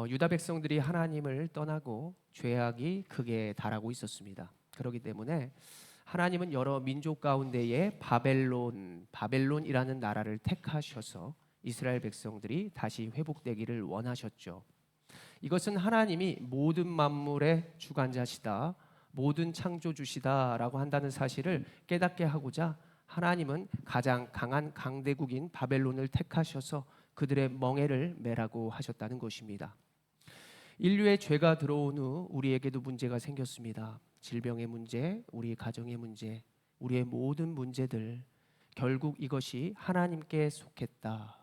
유다 백성들이 하나님을 떠나고 죄악이 극에 달하고 있었습니다. 그렇기 때문에 하나님은 여러 민족 가운데에 바벨론이라는 나라를 택하셔서 이스라엘 백성들이 다시 회복되기를 원하셨죠. 이것은 하나님이 모든 만물의 주관자시다, 모든 창조주시다라고 한다는 사실을 깨닫게 하고자 하나님은 가장 강한 강대국인 바벨론을 택하셔서 그들의 멍에를 매라고 하셨다는 것입니다. 인류의 죄가 들어온 후 우리에게도 문제가 생겼습니다. 질병의 문제, 우리의 가정의 문제, 우리의 모든 문제들, 결국 이것이 하나님께 속했다.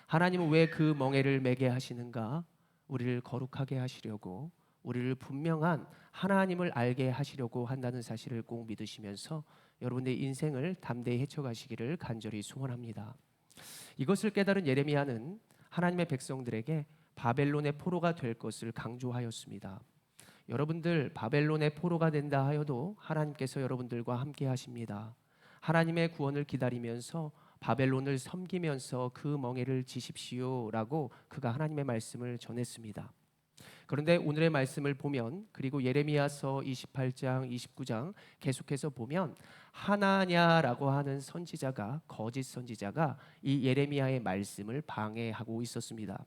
하나님은 왜 그 멍에를 매게 하시는가? 우리를 거룩하게 하시려고, 우리를 분명한 하나님을 알게 하시려고 한다는 사실을 꼭 믿으시면서 여러분의 인생을 담대히 헤쳐가시기를 간절히 소원합니다. 이것을 깨달은 예레미야는 하나님의 백성들에게 바벨론의 포로가 될 것을 강조하였습니다. 여러분들 바벨론의 포로가 된다 하여도 하나님께서 여러분들과 함께 하십니다. 하나님의 구원을 기다리면서 바벨론을 섬기면서 그 멍에를 지십시오라고 그가 하나님의 말씀을 전했습니다. 그런데 오늘의 말씀을 보면, 그리고 예레미야서 28장 29장 계속해서 보면 하나냐라고 하는 선지자가, 거짓 선지자가 이 예레미야의 말씀을 방해하고 있었습니다.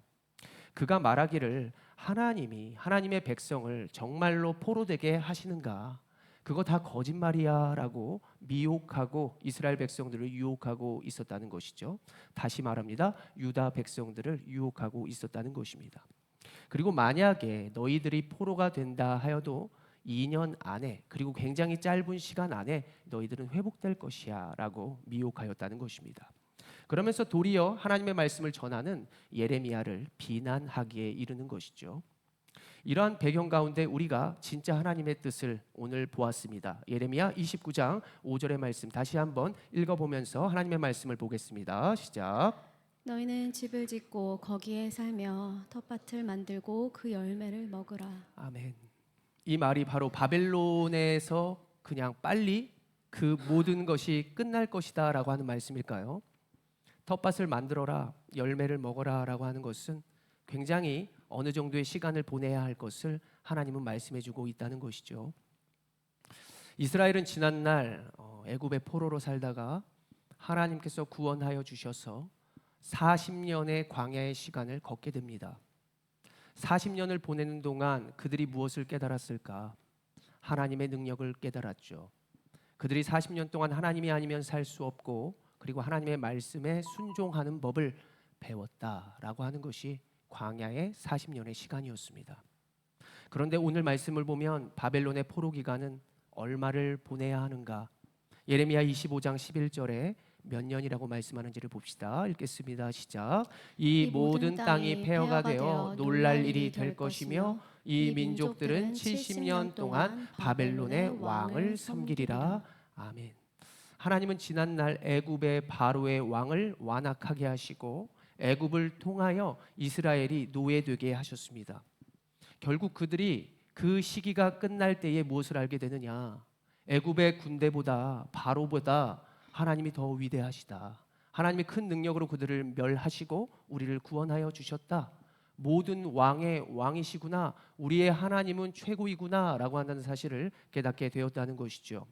그가 말하기를 하나님이 하나님의 백성을 정말로 포로되게 하시는가? 그거 다 거짓말이야 라고 미혹하고 이스라엘 백성들을 유혹하고 있었다는 것이죠. 다시 말합니다. 유다 백성들을 유혹하고 있었다는 것입니다. 그리고 만약에 너희들이 포로가 된다 하여도 2년 안에, 그리고 굉장히 짧은 시간 안에 너희들은 회복될 것이야 라고 미혹하였다는 것입니다. 그러면서 도리어 하나님의 말씀을 전하는 예레미야를 비난하기에 이르는 것이죠. 이러한 배경 가운데 우리가 진짜 하나님의 뜻을 오늘 보았습니다. 예레미야 29장 5절의 말씀 다시 한번 읽어보면서 하나님의 말씀을 보겠습니다. 시작. 너희는 집을 짓고 거기에 살며 텃밭을 만들고 그 열매를 먹으라. 아멘. 이 말이 바로 바벨론에서 그냥 빨리 그 모든 것이 끝날 것이다 라고 하는 말씀일까요? 텃밭을 만들어라, 열매를 먹어라 라고 하는 것은 굉장히 어느 정도의 시간을 보내야 할 것을 하나님은 말씀해 주고 있다는 것이죠. 이스라엘은 지난날 애굽의 포로로 살다가 하나님께서 구원하여 주셔서 40년의 광야의 시간을 걷게 됩니다. 40년을 보내는 동안 그들이 무엇을 깨달았을까? 하나님의 능력을 깨달았죠. 그들이 40년 동안 하나님이 아니면 살 수 없고, 그리고 하나님의 말씀에 순종하는 법을 배웠다라고 하는 것이 광야의 40년의 시간이었습니다. 그런데 오늘 말씀을 보면 바벨론의 포로 기간은 얼마를 보내야 하는가? 예레미야 25장 11절에 몇 년이라고 말씀하는지를 봅시다. 읽겠습니다. 시작. 이 모든 땅이 폐허가 되어 놀랄 일이 될 것이며 이 민족들은 70년 동안 바벨론의 왕을 섬기리라. 아멘. 하나님은 지난날 애굽의 바로의 왕을 완악하게 하시고 애굽을 통하여 이스라엘이 노예되게 하셨습니다. 결국 그들이 그 시기가 끝날 때에 무엇을 알게 되느냐? 애굽의 군대보다 바로보다 하나님이 더 위대하시다. 하나님이 큰 능력으로 그들을 멸하시고 우리를 구원하여 주셨다. 모든 왕의 왕이시구나. 우리의 하나님은 최고이구나 라고 한다는 사실을 깨닫게 되었다는 것이죠.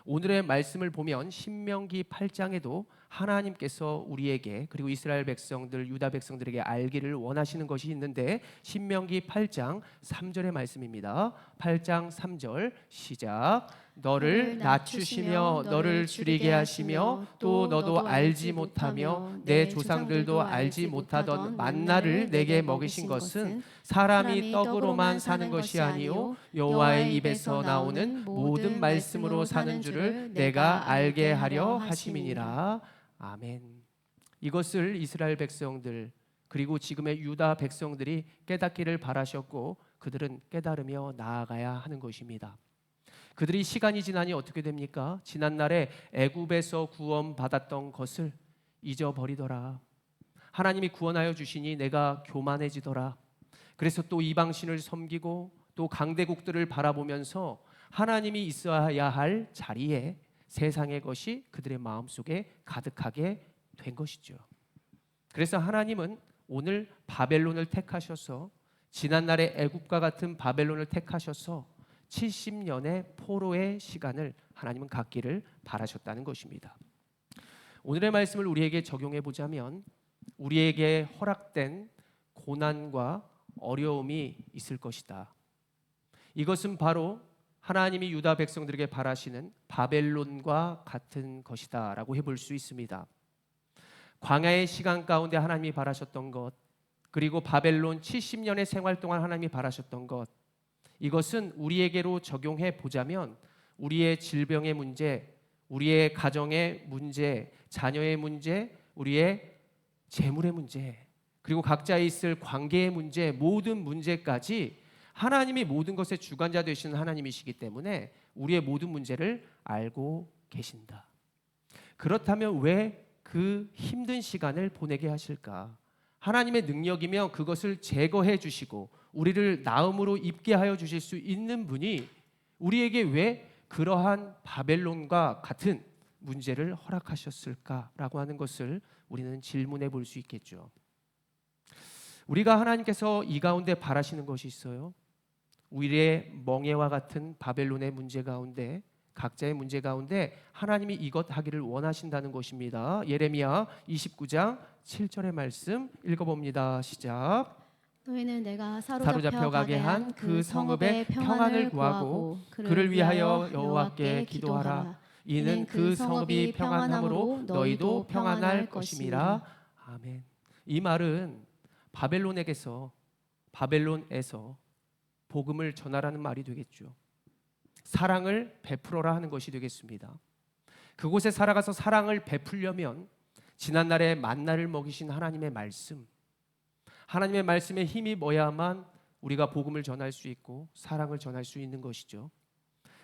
오늘의 말씀을 보면 신명기 8장에도 하나님께서 우리에게, 그리고 이스라엘 백성들, 유다 백성들에게 알기를 원하시는 것이 있는데, 신명기 8장 3절의 말씀입니다. 8장 3절 시작. 너를 낮추시며 너를 줄이게 하시며 또 너도 알지 못하며 내 조상들도 알지 못하던 만나를 내게 먹이신 것은 사람이 떡으로만 사는 것이 아니요 여호와의 입에서 나오는 모든 말씀으로 사는 줄을 내가 알게 하려 하심이니라. 아멘. 이것을 이스라엘 백성들, 그리고 지금의 유다 백성들이 깨닫기를 바라셨고 그들은 깨달으며 나아가야 하는 것입니다. 그들이 시간이 지나니 어떻게 됩니까? 지난날에 애굽에서 구원받았던 것을 잊어버리더라. 하나님이 구원하여 주시니 내가 교만해지더라. 그래서 또 이방신을 섬기고 또 강대국들을 바라보면서 하나님이 있어야 할 자리에 세상의 것이 그들의 마음속에 가득하게 된 것이죠. 그래서 하나님은 오늘 바벨론을 택하셔서 지난날의 애굽과 같은 바벨론을 택하셔서 70년의 포로의 시간을 하나님은 갖기를 바라셨다는 것입니다. 오늘의 말씀을 우리에게 적용해 보자면 우리에게 허락된 고난과 어려움이 있을 것이다. 이것은 바로 하나님이 유다 백성들에게 바라시는 바벨론과 같은 것이다 라고 해볼 수 있습니다. 광야의 시간 가운데 하나님이 바라셨던 것, 그리고 바벨론 70년의 생활 동안 하나님이 바라셨던 것, 이것은 우리에게로 적용해 보자면 우리의 질병의 문제, 우리의 가정의 문제, 자녀의 문제, 우리의 재물의 문제, 그리고 각자 있을 관계의 문제, 모든 문제까지 하나님이 모든 것의 주관자 되시는 하나님이시기 때문에 우리의 모든 문제를 알고 계신다. 그렇다면 왜 그 힘든 시간을 보내게 하실까? 하나님의 능력이면 그것을 제거해 주시고 우리를 나음으로 입게 하여 주실 수 있는 분이 우리에게 왜 그러한 바벨론과 같은 문제를 허락하셨을까라고 하는 것을 우리는 질문해 볼 수 있겠죠. 우리가 하나님께서 이 가운데 바라시는 것이 있어요. 우리의 멍에와 같은 바벨론의 문제 가운데, 각자의 문제 가운데 하나님이 이것 하기를 원하신다는 것입니다. 예레미야 29장 7절의 말씀 읽어봅니다. 시작. 너희는 내가 사로잡혀 가게 한 그 성읍의 평안을 구하고 그를 위하여 여호와께 기도하라. 이는 그 성읍이 평안함으로 너희도 평안할 것임이라. 아멘. 이 말은 바벨론에서 복음을 전하라는 말이 되겠죠. 사랑을 베풀어라 하는 것이 되겠습니다. 그곳에 살아가서 사랑을 베풀려면 지난날에 만나를 먹이신 하나님의 말씀에 힘입어야만 우리가 복음을 전할 수 있고 사랑을 전할 수 있는 것이죠.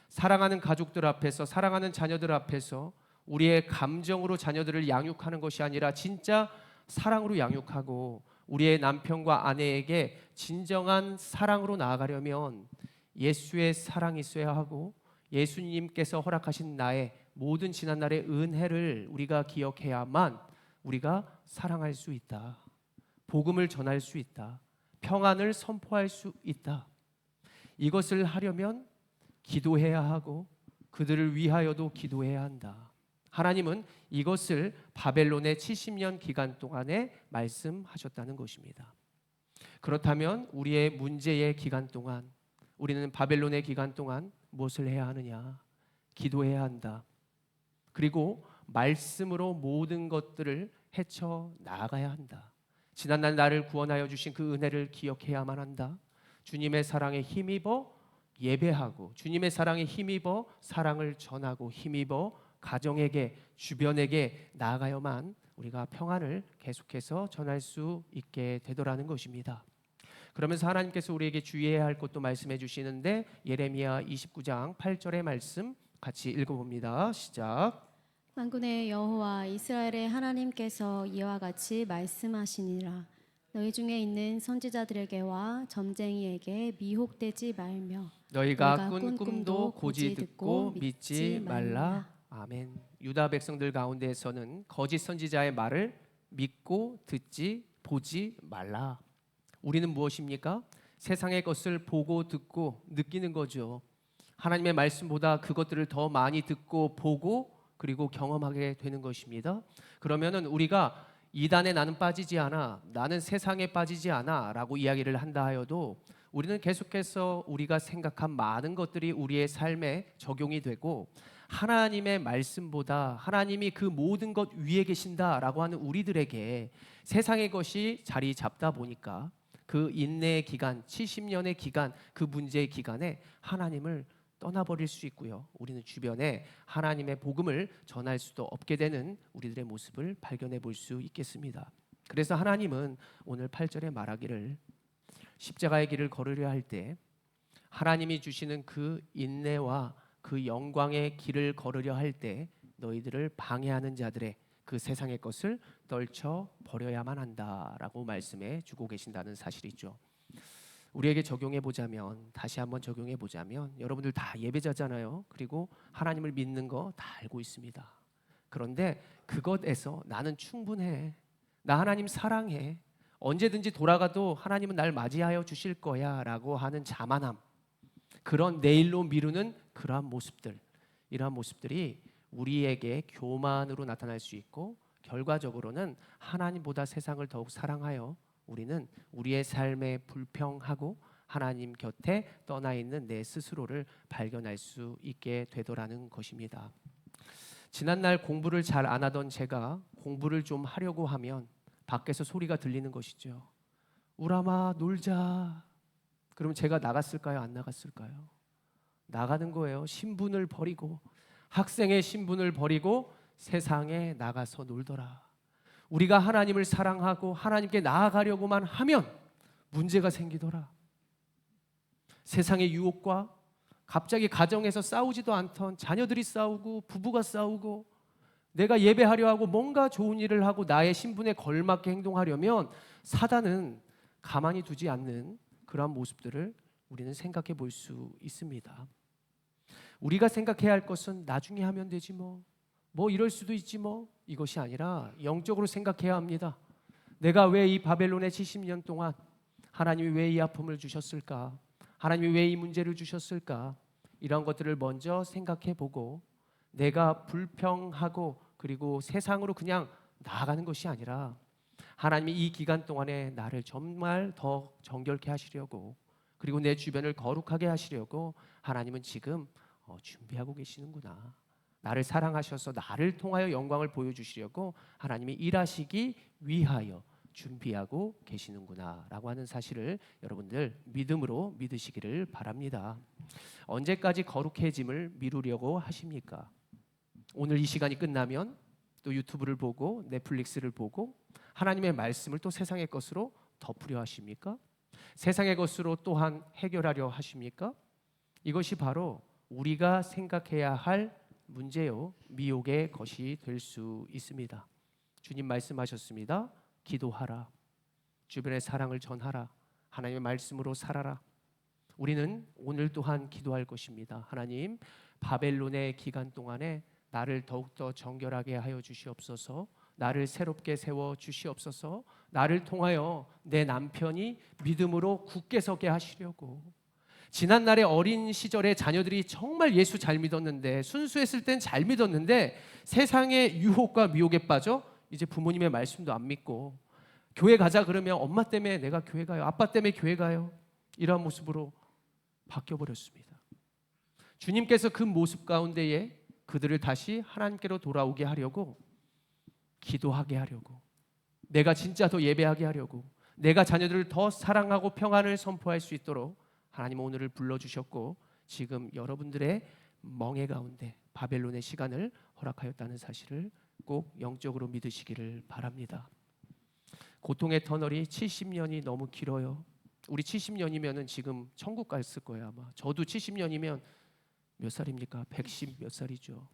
사랑하는 가족들 앞에서, 사랑하는 자녀들 앞에서 우리의 감정으로 자녀들을 양육하는 것이 아니라 진짜 사랑으로 양육하고 우리의 남편과 아내에게 진정한 사랑으로 나아가려면 예수의 사랑이 있어야 하고 예수님께서 허락하신 나의 모든 지난날의 은혜를 우리가 기억해야만 우리가 사랑할 수 있다. 복음을 전할 수 있다. 평안을 선포할 수 있다. 이것을 하려면 기도해야 하고 그들을 위하여도 기도해야 한다. 하나님은 이것을 바벨론의 70년 기간 동안에 말씀하셨다는 것입니다. 그렇다면 우리의 문제의 기간 동안, 우리는 바벨론의 기간 동안 무엇을 해야 하느냐? 기도해야 한다. 그리고 말씀으로 모든 것들을 헤쳐 나아가야 한다. 지난날 나를 구원하여 주신 그 은혜를 기억해야만 한다. 주님의 사랑에 힘입어 예배하고 주님의 사랑에 힘입어 사랑을 전하고 힘입어 가정에게, 주변에게 나아가야만 우리가 평안을 계속해서 전할 수 있게 되더라는 것입니다. 그러면서 하나님께서 우리에게 주의해야 할 것도 말씀해 주시는데 예레미야 29장 8절의 말씀 같이 읽어봅니다. 시작. 만군의 여호와 이스라엘의 하나님께서 이와 같이 말씀하시니라. 너희 중에 있는 선지자들에게와 점쟁이에게 미혹되지 말며 너희가 꾼 꿈도 고지 듣고 믿지 말라. 아멘. 유다 백성들 가운데에서는 거짓 선지자의 말을 믿고 듣지 보지 말라. 우리는 무엇입니까? 세상의 것을 보고 듣고 느끼는 거죠. 하나님의 말씀보다 그것들을 더 많이 듣고 보고 그리고 경험하게 되는 것입니다. 그러면은 우리가 이단에 나는 빠지지 않아, 나는 세상에 빠지지 않아 라고 이야기를 한다 하여도 우리는 계속해서 우리가 생각한 많은 것들이 우리의 삶에 적용이 되고 하나님의 말씀보다 하나님이 그 모든 것 위에 계신다라고 하는 우리들에게 세상의 것이 자리 잡다 보니까 그 인내의 기간, 70년의 기간, 그 문제의 기간에 하나님을 떠나버릴 수 있고요. 우리는 주변에 하나님의 복음을 전할 수도 없게 되는 우리들의 모습을 발견해 볼 수 있겠습니다. 그래서 하나님은 오늘 8절에 말하기를 십자가의 길을 걸으려 할 때 하나님이 주시는 그 인내와 그 영광의 길을 걸으려 할 때 너희들을 방해하는 자들의 그 세상의 것을 떨쳐 버려야만 한다라고 말씀해 주고 계신다는 사실이죠. 우리에게 적용해 보자면, 다시 한번 적용해 보자면 여러분들 다 예배자잖아요. 그리고 하나님을 믿는 거 다 알고 있습니다. 그런데 그것에서 나는 충분해, 나 하나님 사랑해, 언제든지 돌아가도 하나님은 날 맞이하여 주실 거야 라고 하는 자만함, 그런 내일로 미루는 그러한 모습들, 이러한 모습들이 우리에게 교만으로 나타날 수 있고 결과적으로는 하나님보다 세상을 더욱 사랑하여 우리는 우리의 삶에 불평하고 하나님 곁에 떠나 있는 내 스스로를 발견할 수 있게 되더라는 것입니다. 지난날 공부를 잘 안 하던 제가 공부를 좀 하려고 하면 밖에서 소리가 들리는 것이죠. 우람아 놀자. 그럼 제가 나갔을까요? 안 나갔을까요? 나가는 거예요. 신분을 버리고, 학생의 신분을 버리고 세상에 나가서 놀더라. 우리가 하나님을 사랑하고 하나님께 나아가려고만 하면 문제가 생기더라. 세상의 유혹과 갑자기 가정에서 싸우지도 않던 자녀들이 싸우고 부부가 싸우고, 내가 예배하려 하고 뭔가 좋은 일을 하고 나의 신분에 걸맞게 행동하려면 사단은 가만히 두지 않는 그러한 모습들을 우리는 생각해 볼 수 있습니다. 우리가 생각해야 할 것은 나중에 하면 되지 뭐 이럴 수도 있지 이것이 아니라 영적으로 생각해야 합니다. 내가 왜 이 바벨론의 70년 동안 하나님이 왜 이 아픔을 주셨을까? 하나님이 왜 이 문제를 주셨을까? 이런 것들을 먼저 생각해 보고, 내가 불평하고 그리고 세상으로 그냥 나아가는 것이 아니라 하나님이 이 기간 동안에 나를 정말 더 정결케 하시려고, 그리고 내 주변을 거룩하게 하시려고 하나님은 지금 준비하고 계시는구나. 나를 사랑하셔서 나를 통하여 영광을 보여주시려고 하나님이 일하시기 위하여 준비하고 계시는구나 라고 하는 사실을 여러분들 믿음으로 믿으시기를 바랍니다. 언제까지 거룩해짐을 미루려고 하십니까? 오늘 이 시간이 끝나면 또 유튜브를 보고 넷플릭스를 보고 하나님의 말씀을 또 세상의 것으로 덮으려 하십니까? 세상의 것으로 또한 해결하려 하십니까? 이것이 바로 우리가 생각해야 할 문제요, 미혹의 것이 될 수 있습니다. 주님 말씀하셨습니다. 기도하라. 주변의 사랑을 전하라. 하나님의 말씀으로 살아라. 우리는 오늘 또한 기도할 것입니다. 하나님, 바벨론의 기간 동안에 나를 더욱더 정결하게 하여 주시옵소서. 나를 새롭게 세워 주시옵소서. 나를 통하여 내 남편이 믿음으로 굳게 서게 하시려고. 지난날의 어린 시절의 자녀들이 정말 예수 잘 믿었는데, 순수했을 땐 잘 믿었는데 세상의 유혹과 미혹에 빠져 이제 부모님의 말씀도 안 믿고, 교회 가자 그러면 엄마 때문에 내가 교회 가요, 아빠 때문에 교회 가요, 이러한 모습으로 바뀌어버렸습니다. 주님께서 그 모습 가운데에 그들을 다시 하나님께로 돌아오게 하려고, 기도하게 하려고, 내가 진짜 더 예배하게 하려고, 내가 자녀들을 더 사랑하고 평안을 선포할 수 있도록 하나님은 오늘을 불러주셨고, 지금 여러분들의 멍해 가운데 바벨론의 시간을 허락하였다는 사실을 꼭 영적으로 믿으시기를 바랍니다. 고통의 터널이 70년이 너무 길어요. 우리 70년이면 지금 천국 갔을 거예요 아마. 저도 70년이면 몇 살입니까? 110 몇 살이죠.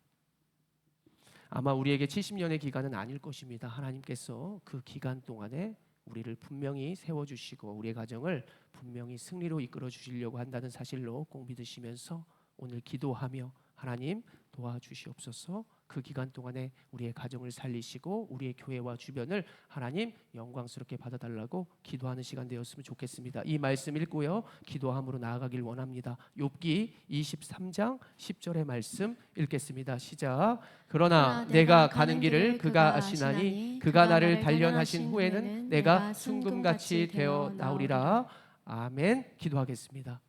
아마 우리에게 70년의 기간은 아닐 것입니다. 하나님께서 그 기간 동안에 우리를 분명히 세워주시고 우리의 가정을 분명히 승리로 이끌어 주시려고 한다는 사실로 꼭 믿으시면서 오늘 기도하며 하나님 도와주시옵소서. 그 기간 동안에 우리의 가정을 살리시고 우리의 교회와 주변을 하나님 영광스럽게 받아달라고 기도하는 시간 되었으면 좋겠습니다. 이 말씀 읽고요, 기도함으로 나아가길 원합니다. 욥기 23장 10절의 말씀 읽겠습니다. 시작. 그러나 내가 가는 길을 그가 아시나니 그가 나를 단련하신 후에는 내가 순금같이 되어 나오리라. 아멘. 기도하겠습니다.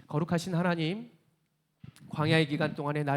거룩하신 하나님, 광야의 기간 동안에 나를